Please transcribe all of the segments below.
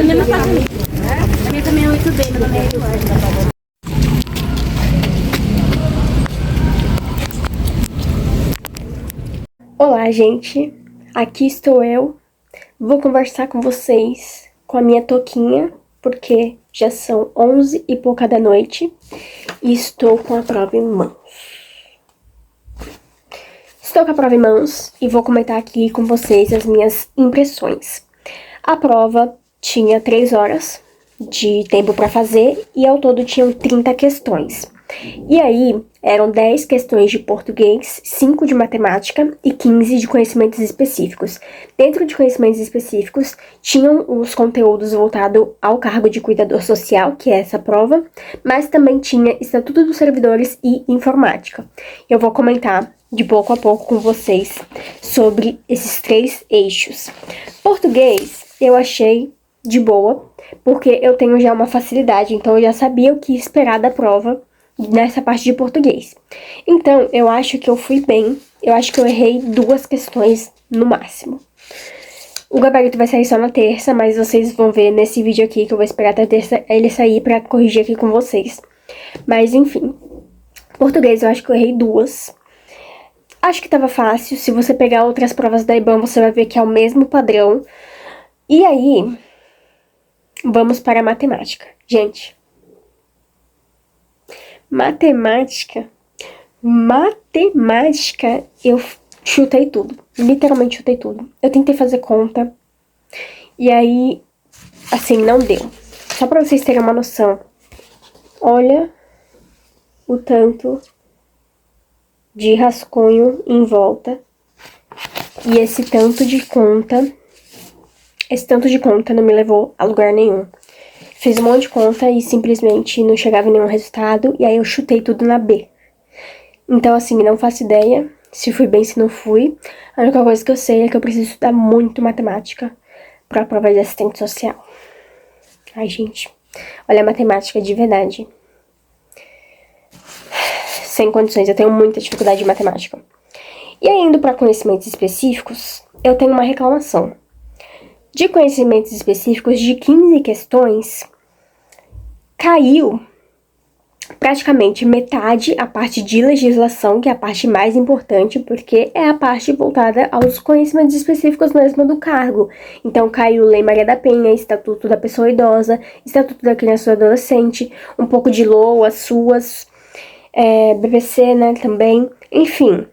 mesma faixa ali. A minha também é 8B, meu nome é Eduardo. Olá, gente. Aqui estou eu. Vou conversar com vocês com a minha touquinha, porque já são 11 e pouca da noite e estou com a prova em mãos. Estou com a prova em mãos e vou comentar aqui com vocês as minhas impressões. A prova tinha 3 horas de tempo para fazer e ao todo tinham 30 questões. E aí, eram 10 questões de português, 5 de matemática e 15 de conhecimentos específicos. Dentro de conhecimentos específicos, tinham os conteúdos voltados ao cargo de cuidador social, que é essa prova, mas também tinha Estatuto dos Servidores e Informática. Eu vou comentar de pouco a pouco com vocês sobre esses 3 eixos. Português, eu achei de boa, porque eu tenho já uma facilidade, então eu já sabia o que esperar da prova nessa parte de português. Então, eu acho que eu fui bem. Eu acho que eu errei 2 questões no máximo. O gabarito vai sair só na terça, mas vocês vão ver nesse vídeo aqui que eu vou esperar até terça ele sair pra corrigir aqui com vocês. Mas, enfim. Português, eu acho que eu errei 2. Acho que tava fácil. Se você pegar outras provas da IBAN, você vai ver que é o mesmo padrão. E aí, vamos para a matemática. Gente, Matemática, eu chutei tudo, literalmente chutei tudo. Eu tentei fazer conta, e aí, assim, não deu. Só pra vocês terem uma noção, olha o tanto de rascunho em volta, e esse tanto de conta não me levou a lugar nenhum. Fiz um monte de conta e simplesmente não chegava em nenhum resultado, e aí eu chutei tudo na B. Então, assim, não faço ideia se fui bem, se não fui. A única coisa que eu sei é que eu preciso estudar muito matemática pra prova de assistente social. Ai, gente, olha a matemática de verdade. Sem condições, eu tenho muita dificuldade de matemática. E aí, indo pra conhecimentos específicos, eu tenho uma reclamação. De conhecimentos específicos, de 15 questões, caiu praticamente metade a parte de legislação, que é a parte mais importante, porque é a parte voltada aos conhecimentos específicos mesmo do cargo. Então, caiu Lei Maria da Penha, Estatuto da Pessoa Idosa, Estatuto da Criança e do Adolescente, um pouco de LOA, SUAS, BBC, né, também. Enfim,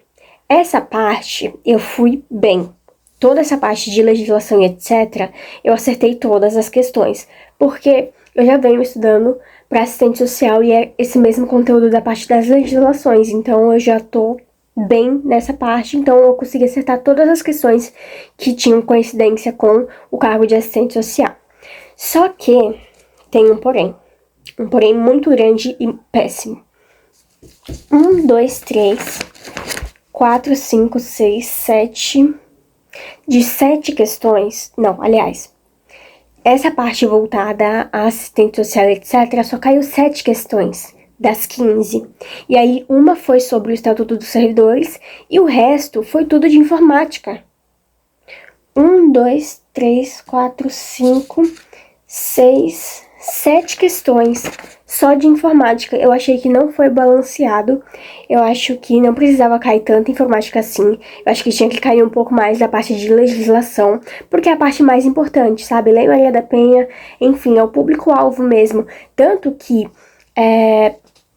essa parte eu fui bem. Toda essa parte de legislação e etc., eu acertei todas as questões, porque eu já venho estudando para assistente social e é esse mesmo conteúdo da parte das legislações, então eu já tô bem nessa parte, então eu consegui acertar todas as questões que tinham coincidência com o cargo de assistente social. Só que tem um porém muito grande e péssimo. 1, 2, 3, 4, 5, 6, 7... De 7 questões, não, aliás, essa parte voltada a assistente social, etc., só caiu 7 questões das 15. E aí, uma foi sobre o Estatuto dos Servidores e o resto foi tudo de informática. 1, 2, 3, 4, 5, 6, 7 questões só de informática. Eu achei que não foi balanceado. Eu acho que não precisava cair tanta informática assim. Eu acho que tinha que cair um pouco mais da parte de legislação, porque é a parte mais importante, sabe? Lei Maria da Penha, enfim, é o público-alvo mesmo. Tanto que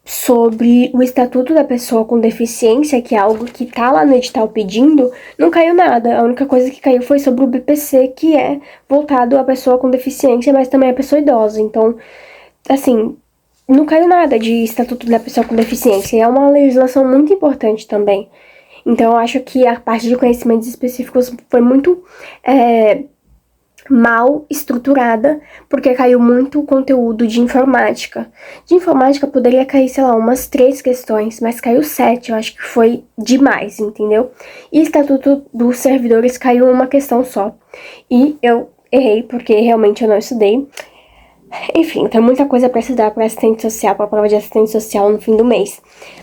sobre o Estatuto da Pessoa com Deficiência, que é algo que tá lá no edital pedindo, não caiu nada. A única coisa que caiu foi sobre o BPC, que é voltado à pessoa com deficiência, mas também à pessoa idosa. Então, assim, não caiu nada de Estatuto da Pessoa com Deficiência. E é uma legislação muito importante também. Então, eu acho que a parte de conhecimentos específicos foi muito mal estruturada, porque caiu muito conteúdo de informática. De informática poderia cair, sei lá, umas 3 questões, mas caiu 7, eu acho que foi demais, entendeu? E Estatuto dos Servidores caiu uma questão só. E eu errei, porque realmente eu não estudei. Enfim, tem muita coisa pra estudar pra assistente social, pra prova de assistente social no fim do mês.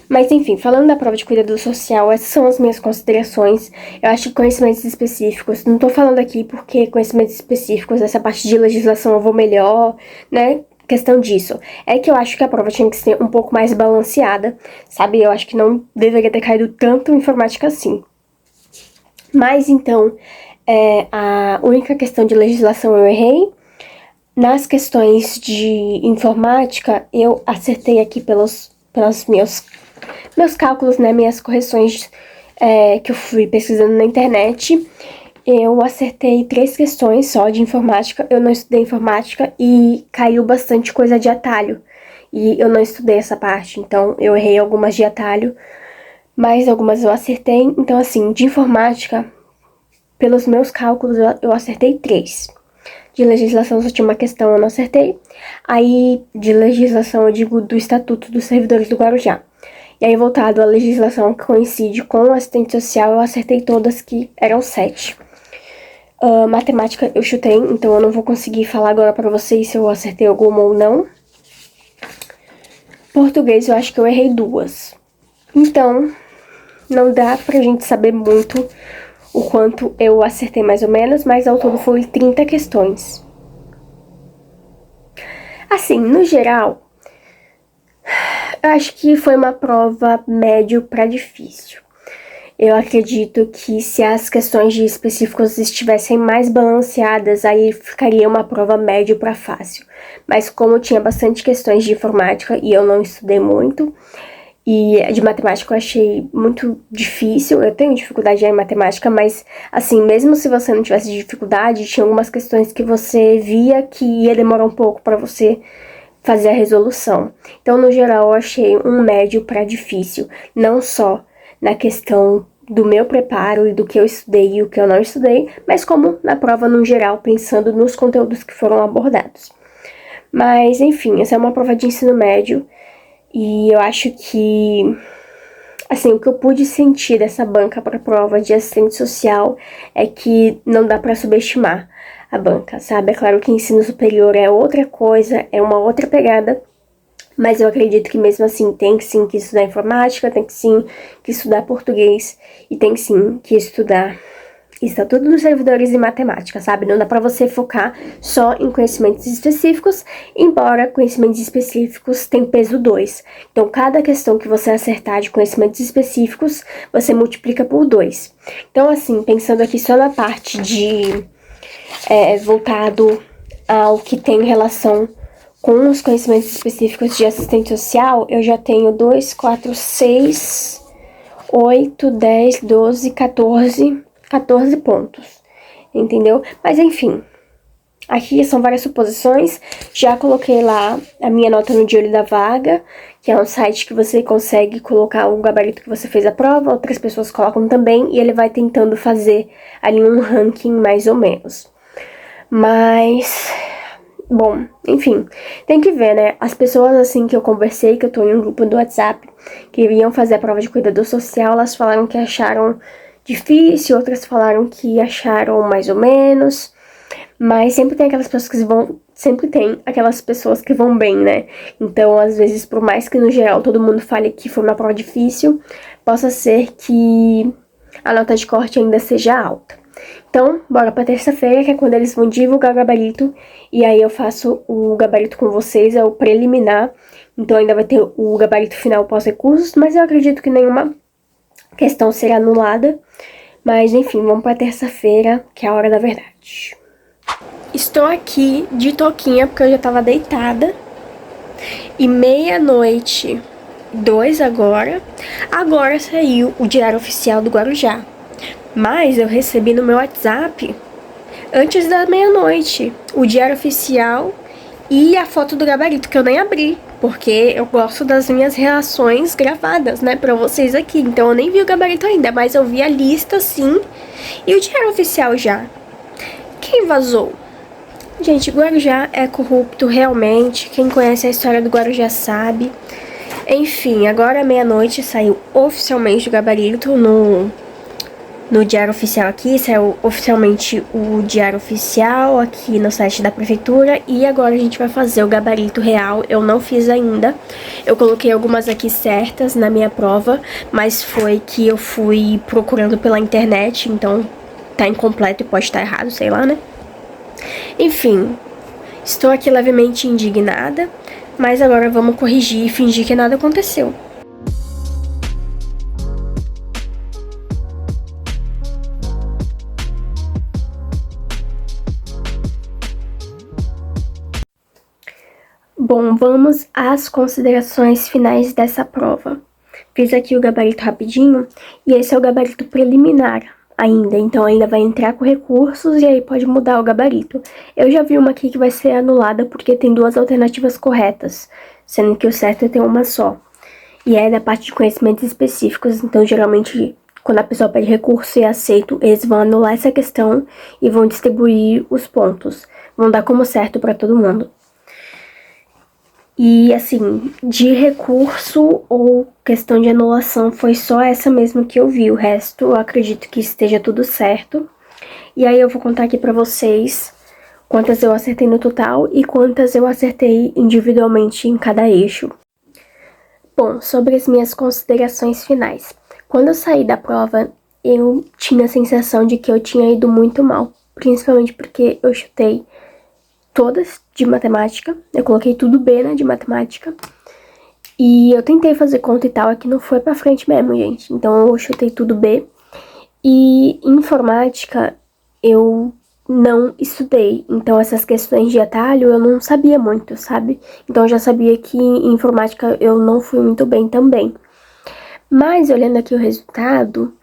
Mas enfim, falando da prova de cuidador social, essas são as minhas considerações. Eu acho que conhecimentos específicos, não tô falando aqui porque conhecimentos específicos, essa parte de legislação eu vou melhor, né? Questão disso. É que eu acho que a prova tinha que ser um pouco mais balanceada, sabe? Eu acho que não deveria ter caído tanto informática assim. Mas então, a única questão de legislação eu errei. Nas questões de informática, eu acertei aqui pelos meus cálculos, né, minhas correções que eu fui pesquisando na internet. Eu acertei 3 questões só de informática, eu não estudei informática e caiu bastante coisa de atalho. E eu não estudei essa parte, então eu errei algumas de atalho, mas algumas eu acertei. Então, assim, de informática, pelos meus cálculos, eu acertei 3. De legislação só tinha uma questão, eu não acertei. Aí, de legislação, eu digo do Estatuto dos Servidores do Guarujá. E aí, voltado à legislação que coincide com o assistente social, eu acertei todas, que eram 7. Matemática eu chutei, então eu não vou conseguir falar agora pra vocês se eu acertei alguma ou não. Português eu acho que eu errei 2. Então, não dá pra gente saber muito o quanto eu acertei mais ou menos, mas ao todo foi 30 questões. Assim, no geral, eu acho que foi uma prova médio para difícil. Eu acredito que se as questões de específicos estivessem mais balanceadas, aí ficaria uma prova médio para fácil. Mas como tinha bastante questões de informática e eu não estudei muito, e de matemática eu achei muito difícil. Eu tenho dificuldade em matemática, mas assim, mesmo se você não tivesse dificuldade, tinha algumas questões que você via que ia demorar um pouco para você fazer a resolução. Então, no geral, eu achei um médio para difícil, não só na questão do meu preparo e do que eu estudei e o que eu não estudei, mas como na prova no geral, pensando nos conteúdos que foram abordados. Mas, enfim, essa é uma prova de ensino médio. E eu acho que, assim, o que eu pude sentir dessa banca para prova de assistente social é que não dá para subestimar a banca, sabe? É claro que ensino superior é outra coisa, é uma outra pegada, mas eu acredito que mesmo assim tem sim que estudar informática, tem que sim que estudar português e tem sim que estudar Estatuto dos Servidores e matemática, sabe? Não dá pra você focar só em conhecimentos específicos, embora conhecimentos específicos tem peso 2. Então, cada questão que você acertar de conhecimentos específicos, você multiplica por 2. Então, assim, pensando aqui só na parte de voltado ao que tem relação com os conhecimentos específicos de assistente social, eu já tenho 2, 4, 6, 8, 10, 12, 14 pontos, entendeu? Mas enfim, aqui são várias suposições. Já coloquei lá a minha nota no De Olho da Vaga, que é um site que você consegue colocar o gabarito que você fez a prova, outras pessoas colocam também, e ele vai tentando fazer ali um ranking mais ou menos. Mas, bom, enfim, tem que ver, né? As pessoas assim que eu conversei, que eu tô em um grupo do WhatsApp, que iriam fazer a prova de cuidador social, elas falaram que acharam difícil, outras falaram que acharam mais ou menos, mas sempre tem aquelas pessoas que vão bem, né? Então, às vezes, por mais que no geral todo mundo fale que foi uma prova difícil, possa ser que a nota de corte ainda seja alta. Então, bora pra terça-feira, que é quando eles vão divulgar o gabarito, e aí eu faço o gabarito com vocês, é o preliminar, então ainda vai ter o gabarito final pós-recursos, mas eu acredito que nenhuma questão será anulada. Mas enfim, vamos pra terça-feira, que é a hora da verdade. Estou aqui de touquinha porque eu já tava deitada. E 00:02 agora. Agora saiu o Diário Oficial do Guarujá. Mas eu recebi no meu WhatsApp antes da 00:00 o Diário Oficial e a foto do gabarito, que eu nem abri, porque eu gosto das minhas reações gravadas, né, pra vocês aqui. Então eu nem vi o gabarito ainda, mas eu vi a lista, sim, e o Diário Oficial já. Quem vazou? Gente, Guarujá é corrupto, realmente. Quem conhece a história do Guarujá sabe. Enfim, agora 00:00 saiu oficialmente o gabarito no Diário Oficial aqui, saiu oficialmente o Diário Oficial aqui no site da prefeitura. E agora a gente vai fazer o gabarito real. Eu não fiz ainda. Eu coloquei algumas aqui certas na minha prova, mas foi que eu fui procurando pela internet, então tá incompleto e pode estar errado, sei lá, né? Enfim, estou aqui levemente indignada, mas agora vamos corrigir e fingir que nada aconteceu. Bom, vamos às considerações finais dessa prova. Fiz aqui o gabarito rapidinho e esse é o gabarito preliminar ainda, então ainda vai entrar com recursos e aí pode mudar o gabarito. Eu já vi uma aqui que vai ser anulada porque tem 2 alternativas corretas, sendo que o certo é ter uma só. E é da parte de conhecimentos específicos, então geralmente quando a pessoa pede recurso e é aceito, eles vão anular essa questão e vão distribuir os pontos. Vão dar como certo para todo mundo. E, assim, de recurso ou questão de anulação, foi só essa mesmo que eu vi. O resto, eu acredito que esteja tudo certo. E aí eu vou contar aqui pra vocês quantas eu acertei no total e quantas eu acertei individualmente em cada eixo. Bom, sobre as minhas considerações finais. Quando eu saí da prova, eu tinha a sensação de que eu tinha ido muito mal. Principalmente porque eu chutei todas de matemática, eu coloquei tudo B, né, de matemática, e eu tentei fazer conta e tal, aqui não foi pra frente mesmo, gente, então eu chutei tudo B, e informática eu não estudei, então essas questões de atalho eu não sabia muito, sabe, então eu já sabia que em informática eu não fui muito bem também, mas olhando aqui o resultado,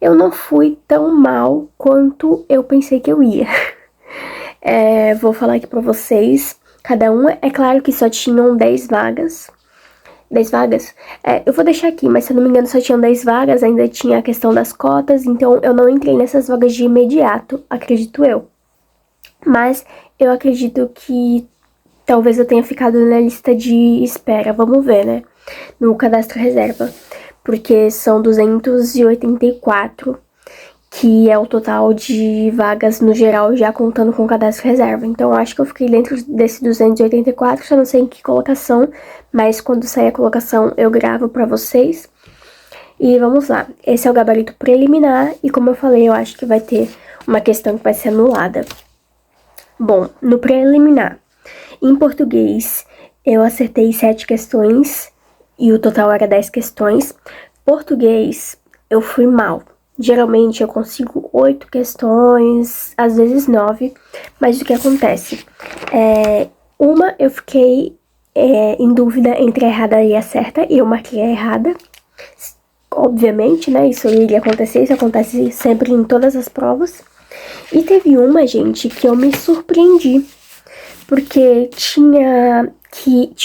eu não fui tão mal quanto eu pensei que eu ia. Vou falar aqui pra vocês, cada uma, é claro que só tinham 10 vagas. 10 vagas? Eu vou deixar aqui, mas se eu não me engano só tinham 10 vagas, ainda tinha a questão das cotas, então eu não entrei nessas vagas de imediato, acredito eu. Mas eu acredito que talvez eu tenha ficado na lista de espera, vamos ver, né? No cadastro reserva, porque são 284, que é o total de vagas no geral, já contando com o cadastro reserva. Então, eu acho que eu fiquei dentro desse 284, só não sei em que colocação, mas quando sair a colocação, eu gravo pra vocês. E vamos lá, esse é o gabarito preliminar, e como eu falei, eu acho que vai ter uma questão que vai ser anulada. Bom, no preliminar, em português, eu acertei 7 questões, e o total era 10 questões. Português, eu fui mal. Geralmente eu consigo 8 questões, às vezes 9, mas o que acontece? Uma eu fiquei em dúvida entre a errada e a certa, e eu marquei a errada. Obviamente, né, isso iria acontecer, isso acontece sempre em todas as provas. E teve uma, gente, que eu me surpreendi, porque tinha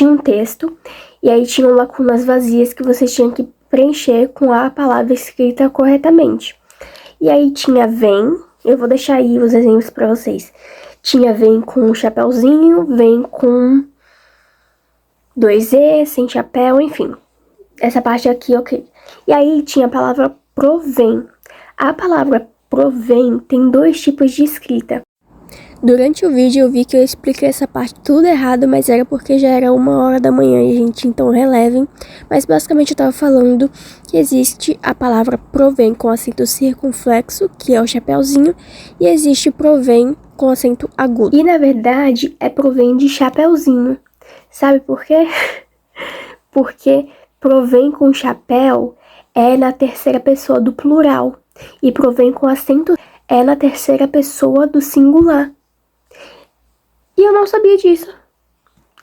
um texto, e aí tinham lacunas vazias que você tinha que preencher com a palavra escrita corretamente. E aí tinha vem, eu vou deixar aí os exemplos pra vocês. Tinha vem com chapéuzinho, vem com 2E, sem chapéu, enfim. Essa parte aqui, ok. E aí tinha a palavra provém. A palavra provém tem 2 tipos de escrita. Durante o vídeo eu vi que eu expliquei essa parte tudo errado, mas era porque já era 1h da manhã, gente, então relevem. Mas basicamente eu tava falando que existe a palavra provém com acento circunflexo, que é o chapéuzinho, e existe provém com acento agudo. E na verdade é provém de chapéuzinho. Sabe por quê? Porque provém com chapéu é na terceira pessoa do plural, e provém com acento é na terceira pessoa do singular. E eu não sabia disso.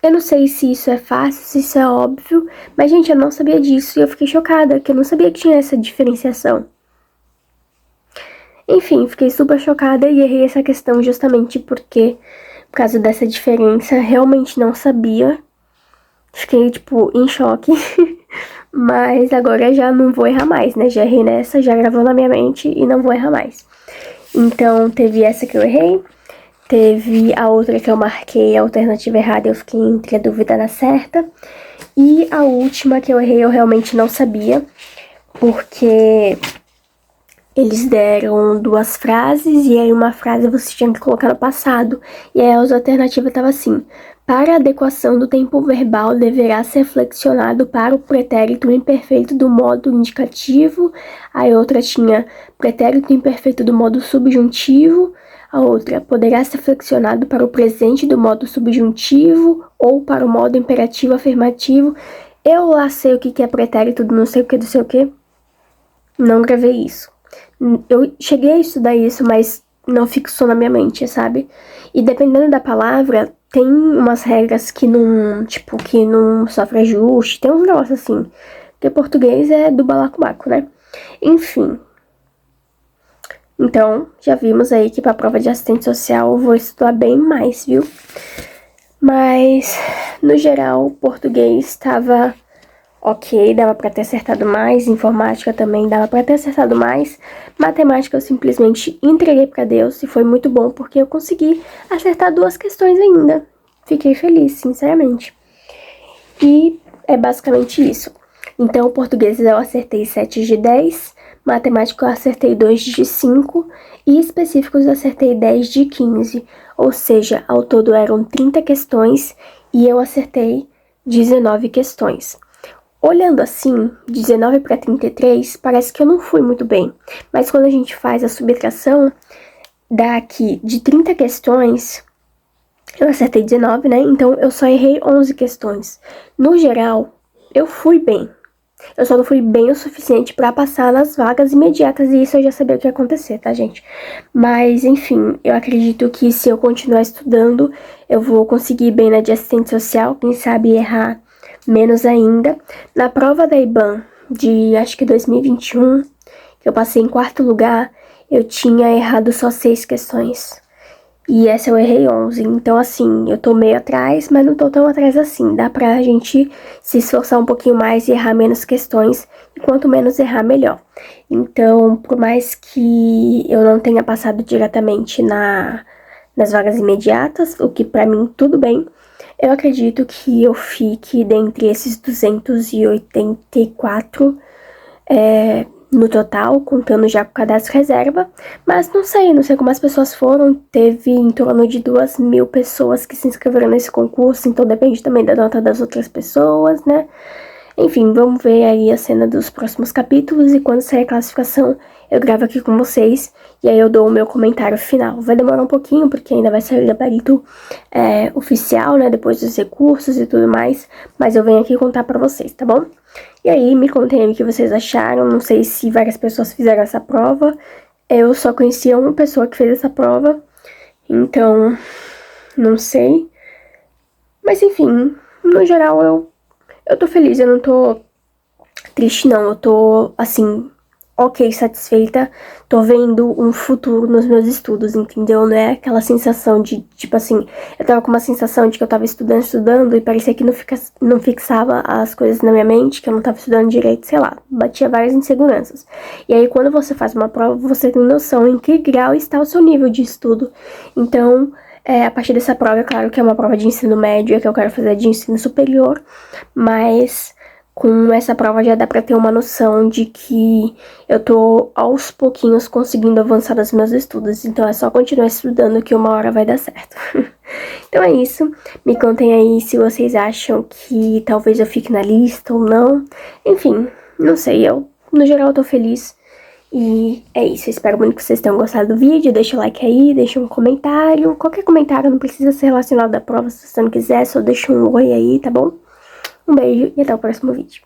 Eu não sei se isso é fácil, se isso é óbvio, mas, gente, eu não sabia disso e eu fiquei chocada, que eu não sabia que tinha essa diferenciação. Enfim, fiquei super chocada e errei essa questão justamente porque, por causa dessa diferença, realmente não sabia. Fiquei, tipo, em choque. Mas agora já não vou errar mais, né? Já errei nessa, já gravou na minha mente e não vou errar mais. Então, teve essa que eu errei. Teve a outra que eu marquei a alternativa errada, eu fiquei entre a dúvida da certa. E a última que eu errei, eu realmente não sabia, porque eles deram 2 frases e aí uma frase você tinha que colocar no passado. E aí as alternativas estavam assim: para a adequação do tempo verbal deverá ser flexionado para o pretérito imperfeito do modo indicativo. Aí outra tinha pretérito imperfeito do modo subjuntivo. A outra poderá ser flexionado para o presente do modo subjuntivo ou para o modo imperativo afirmativo. Eu lá sei o que é pretérito do não sei o que. Não gravei isso. Eu cheguei a estudar isso, mas não fixou na minha mente, sabe? E dependendo da palavra, tem umas regras que não sofre ajuste, tem uns negócios assim. Porque português é do balacobaco, né? Enfim. Então, já vimos aí que pra prova de assistente social eu vou estudar bem mais, viu? Mas, no geral, português estava ok, dava pra ter acertado mais, informática também dava pra ter acertado mais, matemática eu simplesmente entreguei pra Deus e foi muito bom porque eu consegui acertar 2 questões ainda. Fiquei feliz, sinceramente. E é basicamente isso. Então, português eu acertei 7 de 10, matemática eu acertei 2 de 5 e específicos eu acertei 10 de 15. Ou seja, ao todo eram 30 questões e eu acertei 19 questões. Olhando assim, 19 para 33, parece que eu não fui muito bem. Mas quando a gente faz a subtração, dá aqui de 30 questões, eu acertei 19, né? Então eu só errei 11 questões. No geral, eu fui bem. Eu só não fui bem o suficiente para passar nas vagas imediatas e isso eu já sabia o que ia acontecer, tá, gente? Mas, enfim, eu acredito que se eu continuar estudando, eu vou conseguir bem na de assistente social, quem sabe errar menos ainda. Na prova da IBAN de, acho que 2021, que eu passei em 4º lugar, eu tinha errado só 6 questões. E essa eu errei 11. Então, assim, eu tô meio atrás, mas não tô tão atrás assim. Dá pra gente se esforçar um pouquinho mais e errar menos questões. E quanto menos errar, melhor. Então, por mais que eu não tenha passado diretamente nas vagas imediatas, o que pra mim tudo bem, eu acredito que eu fique dentre esses 284 no total, contando já com o cadastro reserva, mas não sei como as pessoas foram, teve em torno de 2.000 pessoas que se inscreveram nesse concurso, então depende também da nota das outras pessoas, né? Enfim, vamos ver aí a cena dos próximos capítulos e quando sair a classificação eu gravo aqui com vocês e aí eu dou o meu comentário final. Vai demorar um pouquinho porque ainda vai sair o gabarito oficial, né, depois dos recursos e tudo mais, mas eu venho aqui contar pra vocês, tá bom? E aí, me contem aí o que vocês acharam, não sei se várias pessoas fizeram essa prova, eu só conhecia uma pessoa que fez essa prova, então, não sei. Mas enfim, no geral eu tô feliz, eu não tô triste não, eu tô, assim, ok, satisfeita, tô vendo um futuro nos meus estudos, entendeu? Não é aquela sensação de, tipo assim, eu tava com uma sensação de que eu tava estudando e parecia que não fixava as coisas na minha mente, que eu não tava estudando direito, sei lá, batia várias inseguranças. E aí quando você faz uma prova, você tem noção em que grau está o seu nível de estudo. Então, a partir dessa prova, é claro que é uma prova de ensino médio, é que eu quero fazer de ensino superior, mas com essa prova já dá pra ter uma noção de que eu tô aos pouquinhos conseguindo avançar nos meus estudos. Então é só continuar estudando que uma hora vai dar certo. Então é isso. Me contem aí se vocês acham que talvez eu fique na lista ou não. Enfim, não sei. No geral, eu tô feliz. E é isso. Eu espero muito que vocês tenham gostado do vídeo. Deixa o like aí, deixa um comentário. Qualquer comentário não precisa ser relacionado à prova. Se você não quiser, só deixa um oi aí, tá bom? Um beijo e até o próximo vídeo.